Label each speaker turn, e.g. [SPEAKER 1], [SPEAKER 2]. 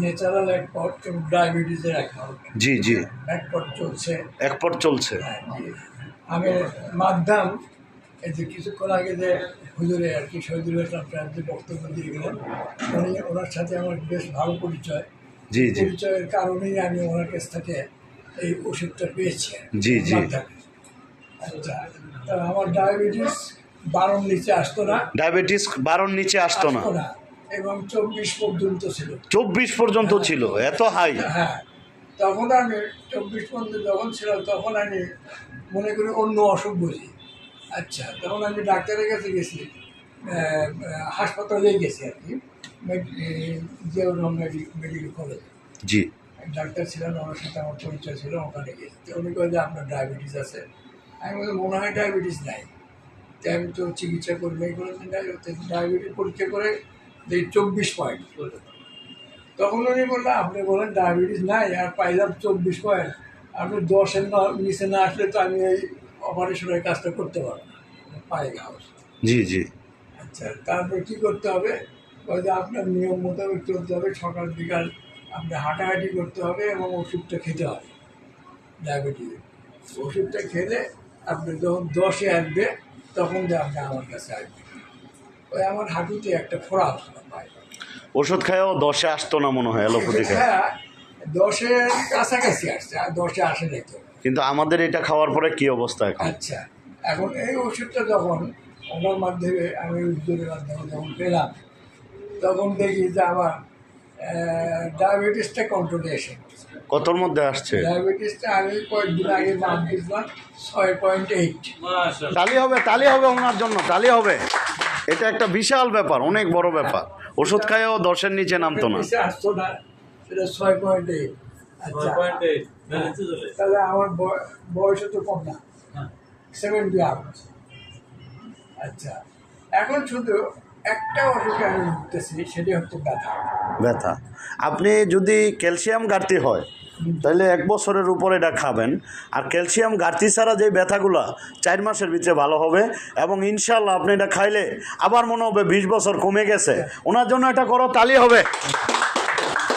[SPEAKER 1] Natural একপট এবং ডায়াবেটিসের একপট।
[SPEAKER 2] জি জি,
[SPEAKER 1] একপট চলছে।
[SPEAKER 2] একপট চলছে।
[SPEAKER 1] হ্যাঁ, জি। আমি মাধ্যম এই যে কিছুক্ষণ আগে যে হুজুরে আর কি শহীদুল ইসলাম সাহেব যে বক্তব্য দিয়ে গেলেন, ওনার সাথে আমার বেশ ভালো পরিচয়।
[SPEAKER 2] জি জি
[SPEAKER 1] পরিচয়ের কারণেই আমি ওনার কাছ থেকে এই ওষুধটা পেয়েছি
[SPEAKER 2] জি জি।
[SPEAKER 1] মাধ্যমে। আচ্ছা, তা আমার ডায়াবেটিস 12 নিচে আসতো না।
[SPEAKER 2] ডায়াবেটিস 12 নিচে আসতো না,
[SPEAKER 1] এবং 24 পর্যন্ত ছিল।
[SPEAKER 2] 24 পর্যন্ত ছিল, এত হাই?
[SPEAKER 1] হ্যাঁ, তখন আমি 24 পর্যন্ত যখন ছিল তখন আমি মনে করি অন্য অসুখ বুঝি। আচ্ছা, তখন আমি ডাক্তারের কাছে গেছি, হাসপাতালে গেছি আর কি, জিয়াউর মেডিকেল কলেজে।
[SPEAKER 2] জি
[SPEAKER 1] ডাক্তার ছিলেন, ওনার সাথে আমার পরিচয় ছিল, ওখানে গেছি। তো উনি কয়ে যে আপনার ডায়াবেটিস আছে। আমি বললাম মনে হয় ডায়াবেটিস নাই। তাই আমি তো চিকিৎসা করি নাই, কোনো দিন ডায়াবেটিস পরীক্ষা করে যে 24 পয়েন্ট। তখন উনি বললেন আপনি বলেন ডায়াবেটিস নাই আর পাইলাম 24 পয়েন্ট, আপনি 10-এর নিচে না আসলে তো আমি এই অপারেশনের কাজটা করতে পারবো না, পায়ে ঘাস।
[SPEAKER 2] জি জি
[SPEAKER 1] আচ্ছা, তারপর কী করতে হবে? ওই যে আপনার নিয়ম মোতাবেক চলতে হবে, সকাল বিকাল আপনি হাঁটাহাঁটি করতে হবে এবং ওষুধটা খেতে হবে ডায়াবেটিসের। ওষুধটা খেলে আপনি যখন 10-এ আসবে তখন যে আপনি আমার কাছে আসবেন। ওই আমার হাঁটুতে একটা ফোড়া আসলো পায়ে।
[SPEAKER 2] ওষুধ খায়ও 10-এ আসতো না মনে হয় অ্যালোপ্যাথি খায়।
[SPEAKER 1] হ্যাঁ, 10-এর কাছাকাছি আসছে, আর 10-এ আসে নাই তো।
[SPEAKER 2] কিন্তু আমাদের এটা খাওয়ার পরে কি অবস্থা এখন?
[SPEAKER 1] আচ্ছা, এখন এই ওষুধটা যখন ওনার মাধ্যমে আমি উদ্যোগের মাধ্যমে যখন পেলাম, তখন দেখি যে আমার ডায়াবেটিসটা কন্ট্রোলে এসে গেছে।
[SPEAKER 2] কতর মধ্যে আসছে?
[SPEAKER 1] ডায়াবেটিসটা আমি কয়েকদিন আগে মাপ দিয়েছিলাম 6.8।
[SPEAKER 2] তালি হবে, তালি হবে ওনার জন্য, তালি হবে। এটা একটা বিশাল ব্যাপার, অনেক বড় ব্যাপার। ওষুধ খায়ও 10-এর নিচে নামতো না।
[SPEAKER 1] নিচে আসতো না, সেটা 6.8। আচ্ছা, তাহলে আমার বয়সও তো কম না, 70 আপ। আচ্ছা, এখন শুধু একটা অসুখে আমি ভুগতেছি, সেটি হচ্ছে ব্যথা।
[SPEAKER 2] ব্যথা। আপনি যদি ক্যালসিয়াম ঘাটতি হয় তাহলে 1 বছরের উপর এটা খাবেন। আর ক্যালসিয়াম ঘাটতি ছাড়া যে ব্যথাগুলো 4 মাসের ভিতরে ভালো হবে, এবং ইনশাল্লাহ আপনি এটা খাইলে আবার মনে হবে 20 বছর কমে গেছে। ওনার জন্য এটা করো, তালি হবে।